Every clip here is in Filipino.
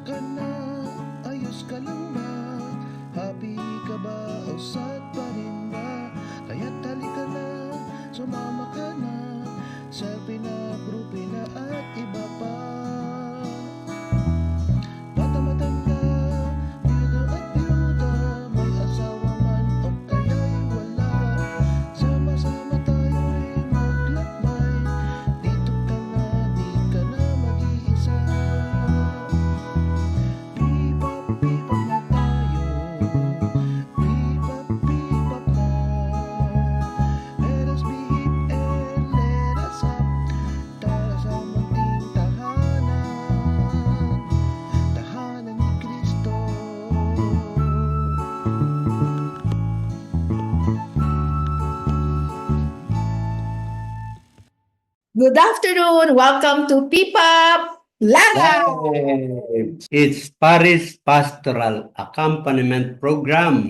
ka na? Ayos ka lang ba? Happy ka ba? O sad pa rin ba? Kaya't halika na, sumama ka na sa pinagrupi na at iba pa. Bata matanda, biyuda at biyuda, may asawa man o kaya'y wala. Sama-sama tayo'y maglakbay, dito ka na, di ka na mag-iisa. Bebop na tayo, bebop na. Let us be hip and let us up, tara sa munting tahanan, tahanan ni Kristo. Good afternoon. Welcome to P-Pop Live. It's Paris Pastoral Accompaniment Program.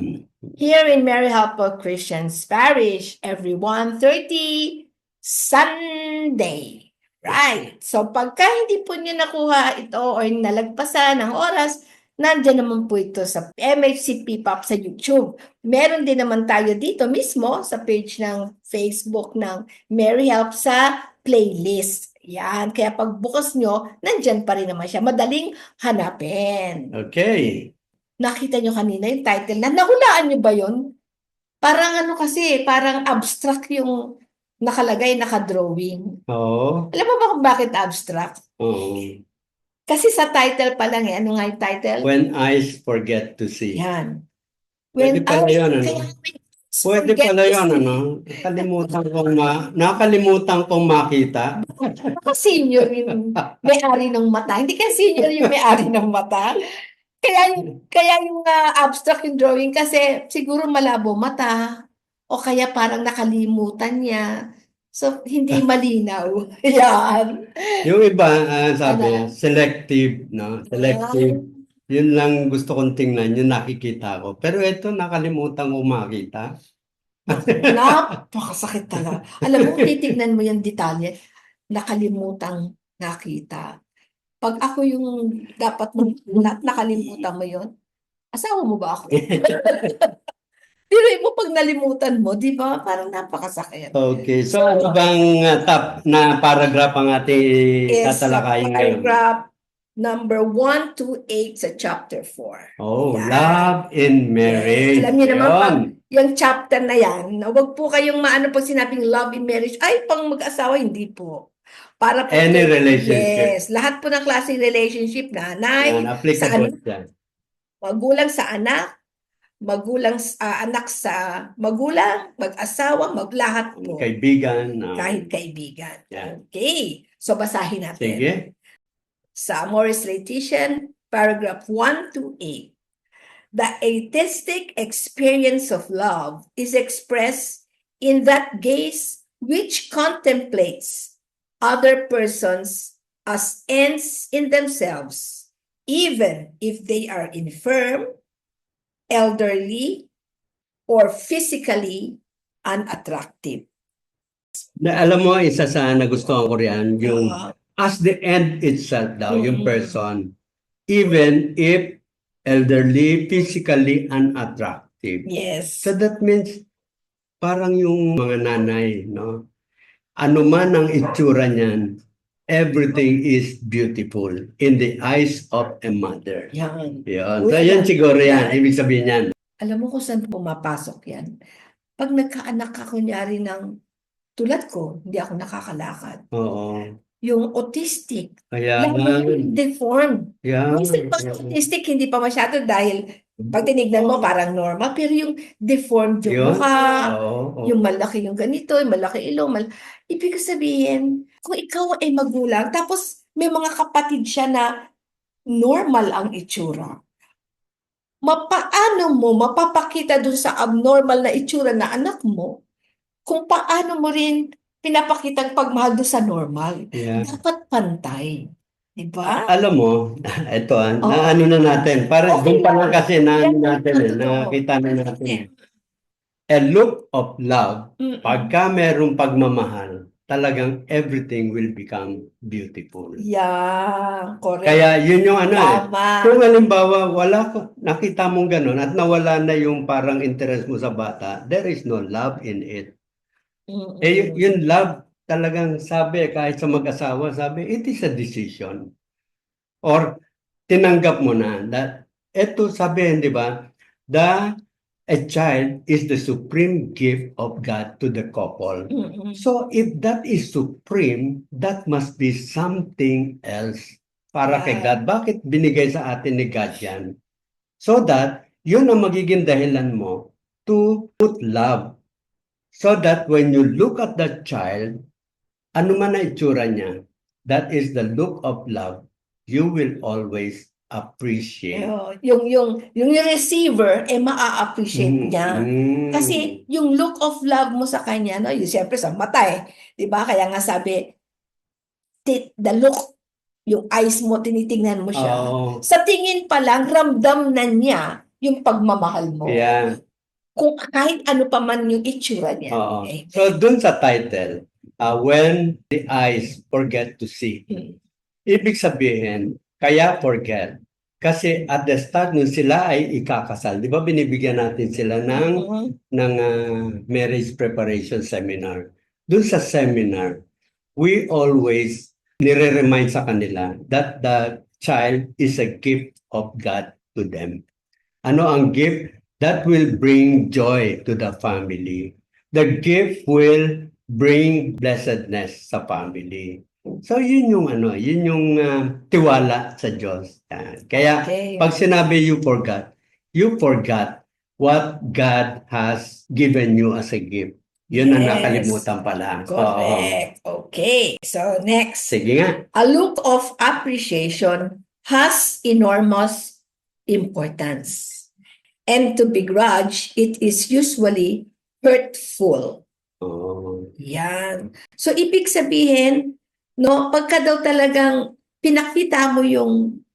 Here in Mary Helper Christian's Parish every 1:30 Sunday. Right. So pagka hindi po niyo nakuha ito or nalagpasan ng oras, nandiyan naman po ito sa MHC P-Pop sa YouTube. Meron din naman tayo dito mismo sa page ng Facebook ng Mary Help sa playlist. Yan. Kaya pag bukas nyo, nandyan pa rin naman siya. Madaling hanapin. Okay. Nakita nyo kanina yung title na, nahulaan nyo ba yun? Parang ano kasi, parang abstract yung nakalagay, nakadrawing. Oo. Alam mo ba kung bakit abstract? Oo. Kasi sa title pa lang eh. Ano nga yung title? When eyes forget to see. Yan. Pwede pala yun, ano? Kaya Pwede forget pala to yun, see. ano? Nakalimutan kong makita. Baka senior yung may-ari ng mata. Hindi ka senior yung may-ari ng mata. Kaya yung abstract yung drawing kasi siguro malabo mata o kaya parang nakalimutan niya. So, hindi malinaw. Yan. Yung iba, Ano? sabi, selective, no? Selective. Yun lang gusto kong tingnan, yung nakikita ko. Pero ito, nakalimutan kong makita. Napakasakit talaga. Alam mo, titignan mo yung detalye, nakalimutang nakita. Pag ako yung dapat nakalimutan mo yun, asawa mo ba ako? Pero mo pag nalimutan mo, di ba? Parang napakasakit. Okay, so ano bang top na paragraph ang ating Is tatalakayin ngayon? paragraph number 1 to 8 sa chapter 4. Oh, Yan. love in marriage. Alam niyo naman, Yun. pag yung chapter na yan, huwag po kayong maano pag sinabing love in marriage, ay, pang mag-asawa, hindi po. Para po Any relationship. yes, lahat po ng klaseng relationship, nanay, Yan, applicable dyan. magulang sa anak, magulang anak sa magulang, mag-asawa, maglahat po. Kaibigan. Kahit kaibigan. Yan. Okay. So, basahin natin. Sige. Sa Morris Laetitia, paragraph 1 to 8. The atheistic experience of love is expressed in that gaze which contemplates other persons as ends in themselves, even if they are infirm, elderly, or physically unattractive. Alam mo, isa sa nagustuhan ko riyan, yung as the end itself daw, yung Mm-mm. person, even if elderly, physically unattractive. Yes. So that means, parang yung mga nanay, no? Ano man ang itsura niyan, everything is beautiful in the eyes of a mother. Yan. Yun. So yan siguro yan, ibig sabihin yan. Alam mo kung saan pumapasok yan? Pag nagkaanak ka kunyari ng tulad ko, hindi ako nakakalakad. Oo. Yung autistic, Kaya deformed. yan. Minsan pag autistic, hindi pa masyado dahil pag tinignan mo parang normal, pero yung deformed yung Yun. mukha, Oo. yung malaki yung ganito, yung malaki ilong, ibig sabihin, kung ikaw ay magulang, tapos may mga kapatid siya na normal ang itsura, paano mo mapapakita dun sa abnormal na itsura na anak mo, kung paano mo rin pinapakitang pagmahal doon sa normal. Yeah. Dapat pantay. Diba? Alam mo, ito Oo. na ano na natin, parang Okay doon pa lang lang. kasi na ano Yan, natin totoo. nakita na natin. A look of love, Mm-mm. pagka merong pagmamahal, talagang everything will become beautiful. Yeah, correct. Kaya yun yung ano eh. Tama. Kung halimbawa, nakita mong ganun at nawala na yung parang interest mo sa bata, there is no love in it. Yung love, talagang sabi, kahit sa mag-asawa, sabi, it is a decision. Or tinanggap mo na that, eto sabihin, di ba, a child is the supreme gift of God to the couple. So if that is supreme, that must be something else para kay God. Bakit binigay sa atin ni God yan? So that, yun ang magiging dahilan mo to put love. So that when you look at that child, ano man ang itsura niya, that is the look of love, you will always appreciate. Yung receiver, maa-appreciate niya. Kasi yung look of love mo sa kanya, no, yung siyempre sa mata eh. Di ba? Kaya nga sabi, the look, yung eyes mo, tinitingnan mo siya. Sa tingin pa lang, ramdam na niya yung pagmamahal mo. Yeah. Kung kahit ano pa man yung itsura niya. Okay. So dun sa title, when the eyes forget to see. Ibig sabihin, kaya forget. Kasi at the start nung sila ay ikakasal, di ba binibigyan natin sila ng marriage preparation seminar. Dun sa seminar, we always nire-remind sa kanila that the child is a gift of God to them. Ano ang gift? That will bring joy to the family. The gift will bring blessedness sa family. So yun yung tiwala sa Diyos. Kaya pag sinabi you forgot what God has given you as a gift. Yun ang nakalimutan pala. Correct. Okay. So next. Sige nga. A look of appreciation has enormous importance. And to begrudge, it is usually hurtful. Yan. So, ibig sabihin, no, pagka daw talagang pinakita mo yung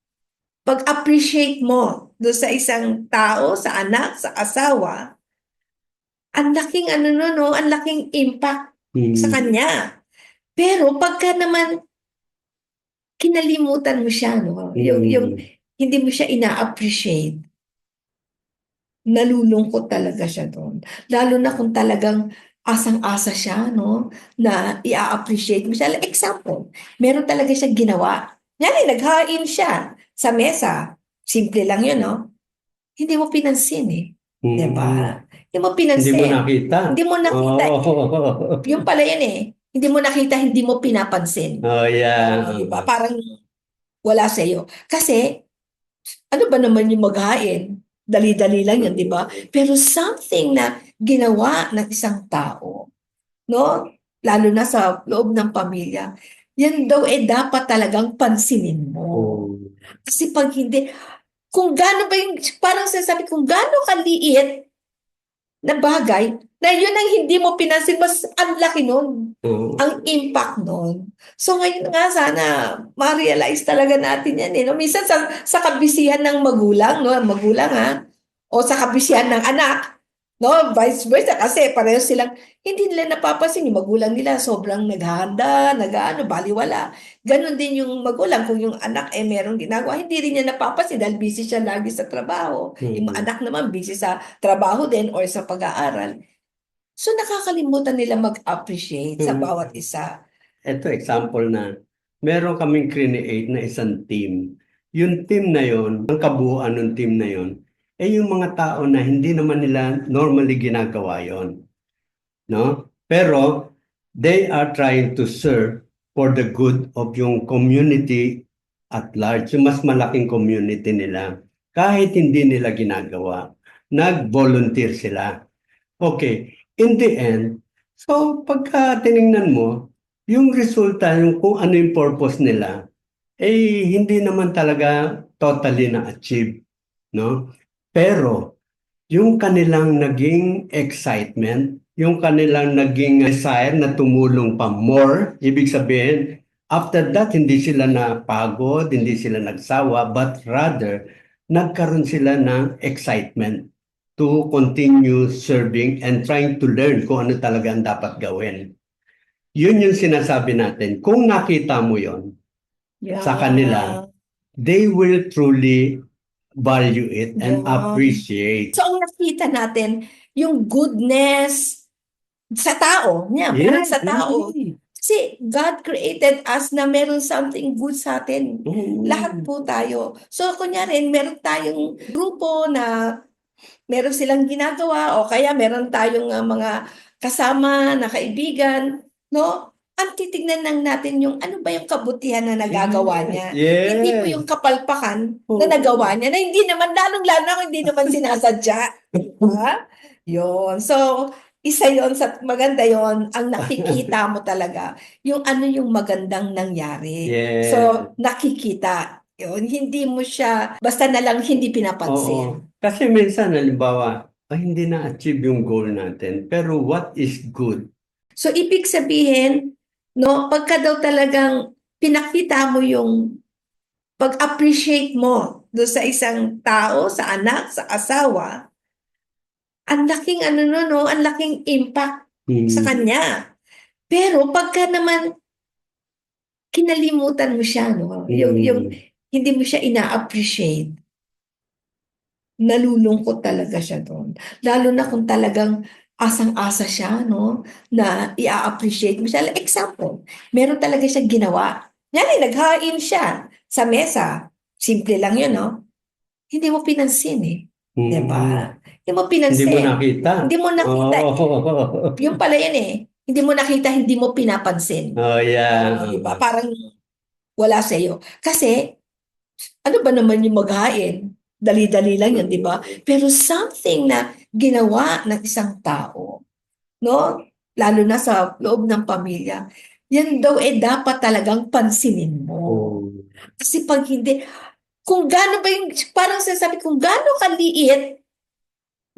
pag-appreciate mo doon sa isang tao, sa anak, sa asawa, ang laking ang laking impact sa kanya. Pero pagka naman kinalimutan mo siya, no, yung hindi mo siya ina-appreciate, nalulungkot talaga siya doon. Lalo na kung talagang asang-asa siya, no, na i-appreciate mo siya. Example, meron talaga siya ginawa. Yan naghain siya sa mesa. Simple lang yun, no? Hindi mo pinansin eh. Diba? Hindi mo pinansin. Hindi mo nakita. Hindi mo nakita. Yung pala yan eh. Hindi mo nakita, hindi mo pinapansin. Oh, yeah. Diba? Parang wala sa iyo. Kasi, ano ba naman yung maghain? Dali-dali lang yan, di ba? Pero something na ginawa ng isang tao, no? Lalo na sa loob ng pamilya, yan daw dapat talagang pansinin mo. Kasi pag hindi, kung gaano ba yung, parang sinasabi, kung gaano kaliit na bagay, na yun ang hindi mo pinansin, mas ang laki nun. Ang impact nun. So ngayon nga, sana ma-realize talaga natin yan. No? Minsan sa kabisihan ng magulang, no? Magulang ha, o sa kabisihan ng anak, no? Vice versa, kasi pareho silang, hindi nila napapansin, yung magulang nila sobrang naghahanda, baliwala. Ganon din yung magulang, kung yung anak merong ginagawa, hindi rin niya napapansin dahil busy siya lagi sa trabaho. Yung anak naman busy sa trabaho din or sa pag-aaral. So nakakalimutan nila mag-appreciate sa bawat isa. Ito example na, meron kaming create na isang team. Yung team na yon, ang kabuuan ng team na yon, yung mga tao na hindi naman nila normally ginagawa yon, no? Pero they are trying to serve for the good of yung community at large, yung mas malaking community nila. Kahit hindi nila ginagawa, nag-volunteer sila. Okay, in the end, so pagka tiningnan mo, yung resulta, yung kung ano yung purpose nila, hindi naman talaga totally na-achieve, no? Pero, yung kanilang naging excitement, yung kanilang naging desire na tumulong pa more, ibig sabihin, after that, hindi sila napagod, hindi sila nagsawa, but rather, nagkaroon sila ng excitement to continue serving and trying to learn kung ano talaga ang dapat gawin. Yun yung sinasabi natin. Kung nakita mo yon sa kanila, they will truly value it and Yeah. appreciate. So, ang nakita natin, yung goodness sa tao. Yeah, meron sa tao. Kasi God created us na meron something good sa atin. Lahat po tayo. So, kunyari, meron tayong grupo na meron silang ginagawa o kaya meron tayong mga kasama na kaibigan, no? Ang titignan lang natin yung ano ba yung kabutihan na nagagawa niya. Hindi po yung kapalpakan na nagawa niya na hindi naman, lalong-lalo na kung hindi naman sinasadya. Diba? Yun. So, isa yon sa maganda yon ang nakikita mo talaga yung ano yung magandang nangyari. Yes. So, nakikita. Yun, hindi mo siya basta na lang hindi pinapansin. Oo. Kasi minsan, halimbawa, hindi na-achieve yung goal natin. Pero what is good? So, ibig sabihin, no, pagka daw talagang pinakita mo yung pag-appreciate mo do sa isang tao, sa anak, sa asawa, ang laking ano no, ang laking impact sa kanya. Pero pagka naman kinalimutan mo siya, no, yung hindi mo siya ina-appreciate, nalulungkot talaga siya doon. Lalo na kung talagang asang-asa siya, no, na i-appreciate mo siya. Like, example, meron talaga siyang ginawa. Yan naghain siya sa mesa. Simple lang yun, no? Hindi mo pinansin eh. Diba? Hindi mo pinansin. Hindi mo nakita. Hindi mo nakita. Yung pala yan eh. Hindi mo nakita, hindi mo pinapansin. Oh, yeah. Diba? Parang wala sa iyo. Kasi, ano ba naman yung maghain? Dali-dali lang yan, di ba? Pero something na ginawa ng isang tao, no? Lalo na sa loob ng pamilya, yan daw dapat talagang pansinin mo. Kasi pag hindi, kung gaano ba yung, parang sinasabi, kung gaano kaliit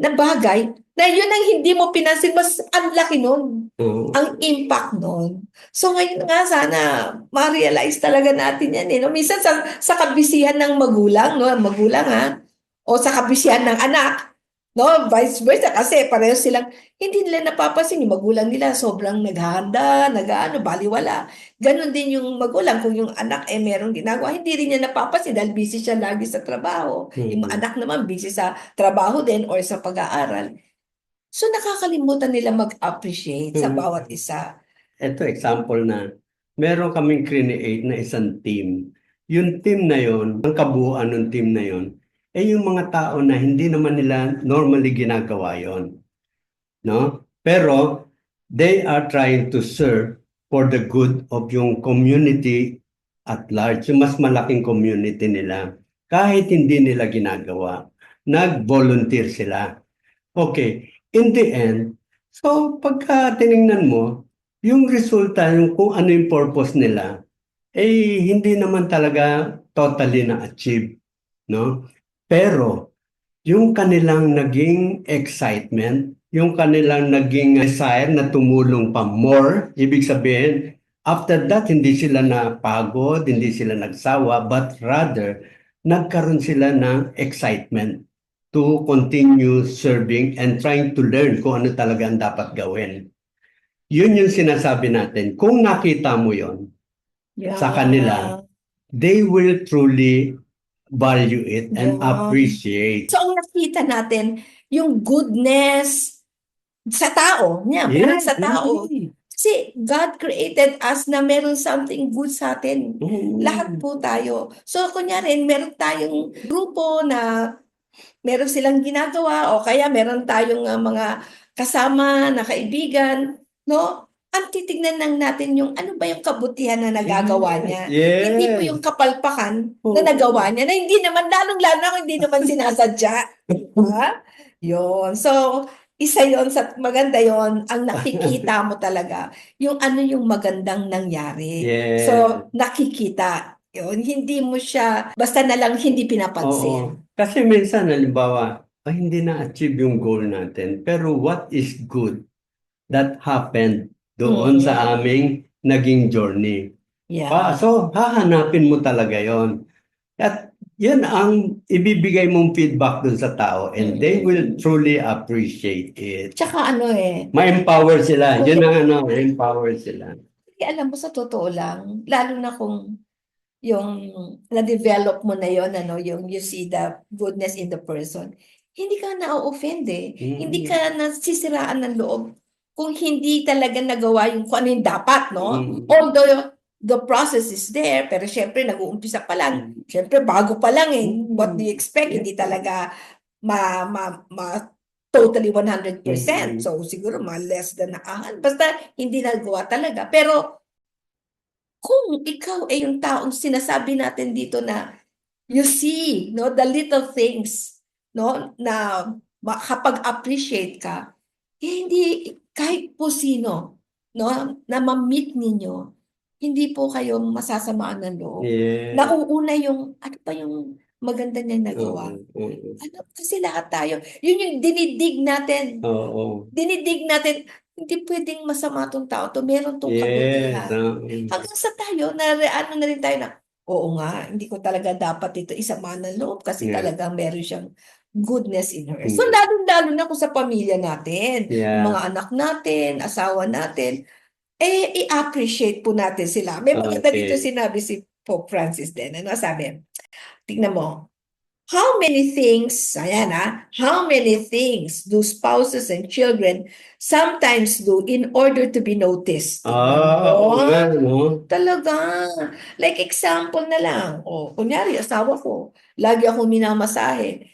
na bagay, na yun ang hindi mo pinansin, mas ang laki nun. Ang impact nun. So ngayon nga sana ma-realize talaga natin yan. No? Minsan sa kabisihan ng magulang, no? Magulang o sa kabisihan ng anak, no? Vice versa. Kasi pareho silang, hindi nila napapansin yung magulang nila, sobrang naghahanda, baliwala. Ganon din yung magulang, kung yung anak merong ginagawa, hindi rin niya napapansin dahil busy siya lagi sa trabaho. Yung anak naman busy sa trabaho din or sa pag-aaral. So nakakalimutan nila mag-appreciate sa bawat isa. Ito example na meron kaming create na isang team. Yung team na yon, ang kabuuan ng team na yon, yung mga tao na hindi naman nila normally ginagawa yon. No? Pero they are trying to serve for the good of yung community at large, yung mas malaking community nila. Kahit hindi nila ginagawa, nag-volunteer sila. Okay. In the end, so pagka tiningnan mo, yung resulta, yung kung ano yung purpose nila, hindi naman talaga totally na-achieve, no? Pero, yung kanilang naging excitement, yung kanilang naging desire na tumulong pa more, ibig sabihin, after that, hindi sila napagod, hindi sila nagsawa, but rather, nagkaroon sila ng excitement to continue serving and trying to learn kung ano talaga ang dapat gawin. Yun yung sinasabi natin. Kung nakita mo yon sa kanila, they will truly value it and appreciate. So, ang nakita natin, yung goodness sa tao. Yeah, meron sa tao. Kasi God created us na meron something good sa atin. Lahat po tayo. So, kunyari, meron tayong grupo na meron silang ginagawa o kaya meron tayong mga kasama na kaibigan, no? Ang titignan lang natin yung ano ba yung kabutihan na nagagawa niya. Hindi po yung kapalpakan na nagawa niya na hindi naman, lalong-lalo na kung hindi naman sinasadya. Yun. So, isa yon sa maganda yon ang nakikita mo talaga yung ano yung magandang nangyari. Yes. So, nakikita. Yun, hindi mo siya basta na lang hindi pinapansin. Kasi minsan, halimbawa, hindi na-achieve yung goal natin. Pero what is good that happened doon sa aming naging journey? Yeah. So, hahanapin mo talaga yon. At yun ang ibibigay mong feedback dun sa tao and they will truly appreciate it. Tsaka ano eh, Ma-empower sila. Yun ang ano, ma-empower sila. alam mo sa totoo lang, lalo na kung yung na-develop mo na yon ano, yung you see the goodness in the person, hindi ka na-offend eh. Hindi ka nasisiraan ng loob kung hindi talaga nagawa yung kung ano yung dapat, no? Although the process is there, pero syempre nag-uumpisa pa lang. Syempre bago pa lang eh. What do you expect? Hindi talaga totally 100%. So siguro less than basta hindi nagawa talaga. Pero kung ikaw ay yung taong sinasabi natin dito na you see, no, the little things, no, na makapag-appreciate ka, hindi kahit po sino, no, na ma-meet ninyo, hindi po kayo masasamaan ng loob. Yeah. Nauuna yung, ano pa yung maganda niya nagawa? Ano, kasi lahat tayo, yun yung dinidig natin. Oo. Dinidig natin, hindi pwedeng masama tong tao to, meron tong Yes. kabutihan. Hanggang sa tayo, ano na rin tayo na, oo nga, hindi ko talaga dapat ito isama ng loob kasi Yeah. talagang meron siyang goodness in her. So, lalo-lalo na kung sa pamilya natin, Yeah. mga anak natin, asawa natin, i-appreciate po natin sila. May maganda Okay. dito sinabi si Pope Francis din. Ano sabi? Tignan mo. How many things, ayan how many things do spouses and children sometimes do in order to be noticed? Oo nga, no? Talaga. Like example na lang. O, kunyari, asawa ko. Lagi akong minamasahe.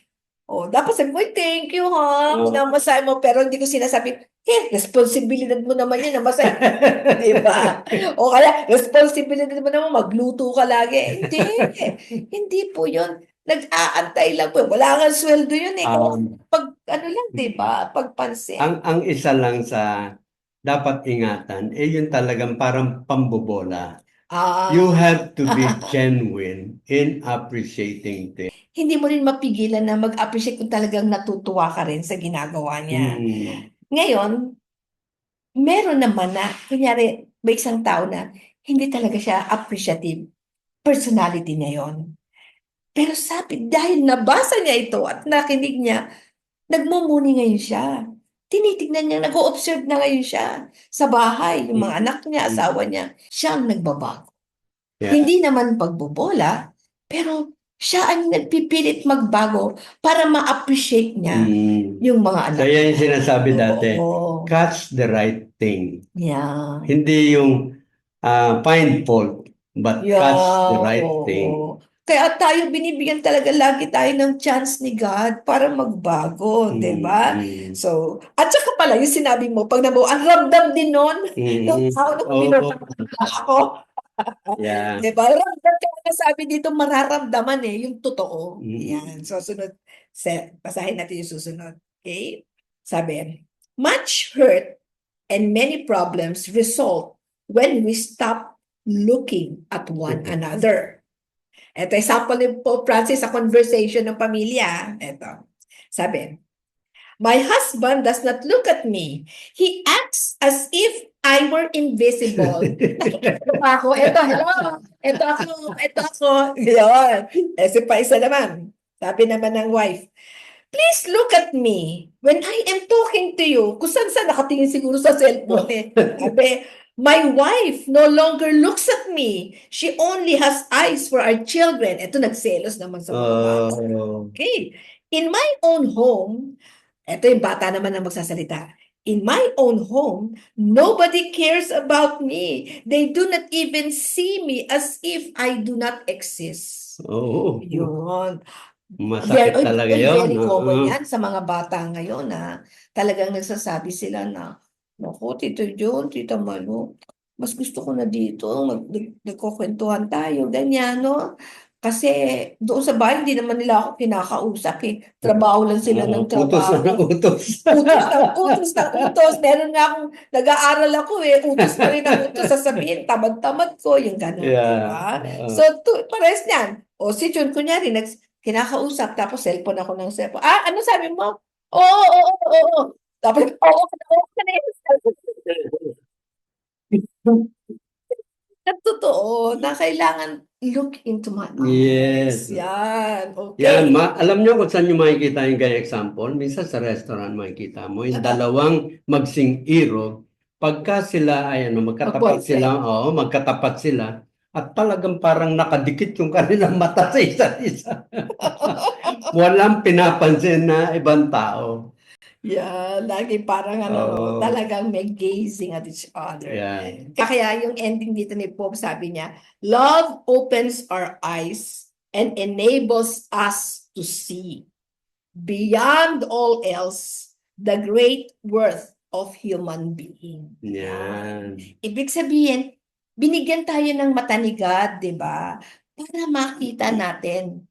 O, dapat sabi mo, thank you ha. Minamasahe mo. Pero hindi ko sinasabi, responsibilidad mo naman yun na masahe. Diba? O kaya, responsibilidad mo naman magluto ka lagi. Hindi. Hindi po yun. Nag-aantay lang po. Wala nga sweldo yun eh. Pag, ano lang, diba? Pagpansin. Ang isa lang sa dapat ingatan, yun talagang parang pambobola. You have to be genuine in appreciating things. Hindi mo rin mapigilan na mag-appreciate kung talagang natutuwa ka rin sa ginagawa niya. Ngayon, meron naman na, kunyari, may isang tao na hindi talaga siya appreciative. Personality niya yon. Pero sabi, dahil nabasa niya ito at nakinig niya, nagmumuni ngayon siya. Tinitignan niya, nag-o-observe na ngayon siya sa bahay, yung mga anak niya, asawa niya. Siya ang nagbabago. Yeah. Hindi naman pagbobola, pero siya ang nagpipilit magbago para ma-appreciate niya yung mga anak. So yan yung sinasabi dati, Oo. catch the right thing. Yeah. Hindi yung find fault, but catch the right thing. Kaya tayo binibigyan talaga lagi tayo ng chance ni God para magbago, di ba? So, at saka pala, yung sinabi mo, pag nabawa, ang ramdam din nun, yung tao na ako. Yeah. Diba? Ramdam ka sabi dito, mararamdaman yung totoo. Yan. So, sunod, basahin natin yung susunod. Okay? Sabi, much hurt and many problems result when we stop looking at one another. Ito, example ni Pope Francis sa conversation ng pamilya. Ito. Sabi, my husband does not look at me. He acts as if I were invisible. Ito ako, hello. Ito ako. Yun. Si pa isa naman. Sabi naman ng wife, please look at me when I am talking to you. Kung saan nakatingin siguro sa cellphone eh. Sabi, my wife no longer looks at me. She only has eyes for our children. Ito, nagselos naman sa mga bata. Okay. In my own home, ito yung bata naman ang magsasalita. In my own home, nobody cares about me. They do not even see me as if I do not exist. Oo. Yun. Masakit talaga yun. Very common yan sa mga bata ngayon na talagang nagsasabi sila na, naku, Tito John, Tita Malu, mas gusto ko na dito, nagkukwentuhan tayo, ganyan, no? Kasi doon sa bahay, hindi naman nila ako kinakausap eh. Trabaho lang sila ng trabaho. Utos. Utos ng utos. Meron nga akong, nag-aaral ako eh, utos pa rin ang utos, sasabihin, tamad-tamad ko, yung gano'n, diba? So, pares niyan. O si John, kunyari, kinakausap, tapos cellphone ako ng cellphone. Ano sabi mo? Oo. Tapos, oo. Totoo na kailangan look into my eyes. Yes. Yan. Yan, Okay. alam nyo kung saan nyo makikita yung ganyan example? Minsan sa restaurant makikita mo, yung dalawang magsing irog, pagka sila ay magkatapat Mag-boyfriend. sila, oo, magkatapat sila, at talagang parang nakadikit yung kanilang mata sa isa't isa. Walang pinapansin na ibang tao. Yeah, lagi parang Oo. talagang may gazing at each other. Yan. Kaya yung ending dito ni Pope, sabi niya, love opens our eyes and enables us to see beyond all else the great worth of human being. Yan. Ibig sabihin, binigyan tayo ng mata ni God, di ba? Para makita natin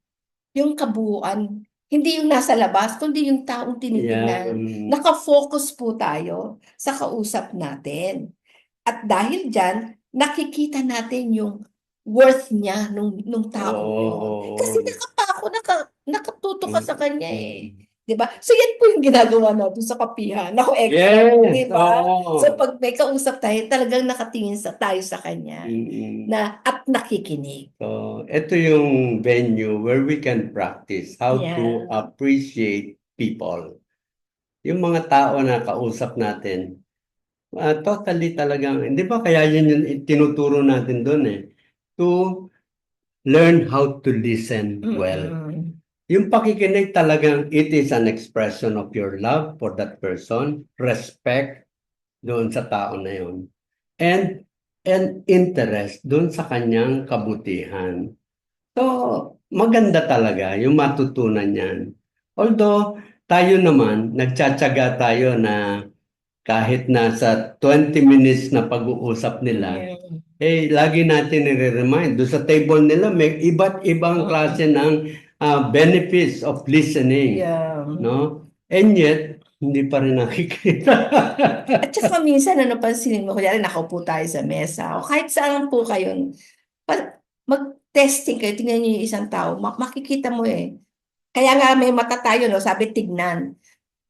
yung kabuuan. Hindi yung nasa labas, kundi yung taong tinitingnan. Yan. Nakafocus po tayo sa kausap natin. At dahil dyan, nakikita natin yung worth niya nung taong yun. Oo. Kasi nakatuto ka sa kanya eh. Diba? So yan po yung ginagawa natin sa kapihan. Ako Yes. diba? Oo. So pag may kausap tayo, talagang nakatingin tayo sa kanya at nakikinig. So, ito yung venue where we can practice how to Yeah. appreciate people. Yung mga tao na kausap natin, totally talagang, hindi ba kaya yun yung tinuturo natin doon to learn how to listen well. Yung pakikinig talagang it is an expression of your love for that person, respect doon sa tao na yun, and interest doon sa kanyang kabutihan. So, maganda talaga yung matutunan yan. Although, tayo naman, nagtsatsaga tayo na kahit nasa 20 minutes na pag-uusap nila, lagi natin nire-remind. Doon sa table nila, may iba't ibang klase ng benefits of listening. Yeah. No? And yet, hindi pa rin nakikita. At saka minsan, pansinin mo, kunyari nakaupo tayo sa mesa, o kahit saan po kayo, mag-testing kayo, tingnan niyo yung isang tao, makikita mo Kaya nga may mata tayo, sabi tignan.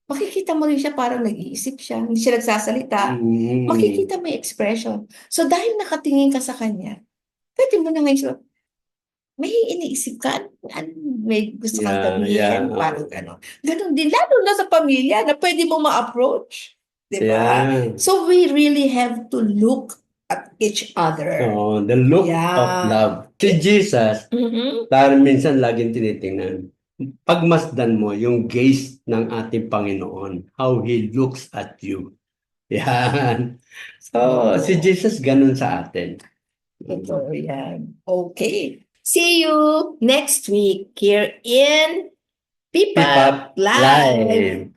Makikita mo rin siya parang nag-iisip siya, hindi siya nagsasalita. Makikita mo yung expression. So dahil nakatingin ka sa kanya, pwede mo na ngayon, may iniisip ka, may gusto kang gawin, parang gano'n. Ganon din, lalo na sa pamilya, na pwede mo ma-approach. Diba? So we really have to look at each other. So, the look of love. Si Jesus, dahil minsan laging tinitingnan, pagmasdan mo yung gaze ng ating Panginoon, how He looks at you. Yan. So, si Jesus ganun sa atin. Ito, yan. Okay. See you next week here in Pipap Live.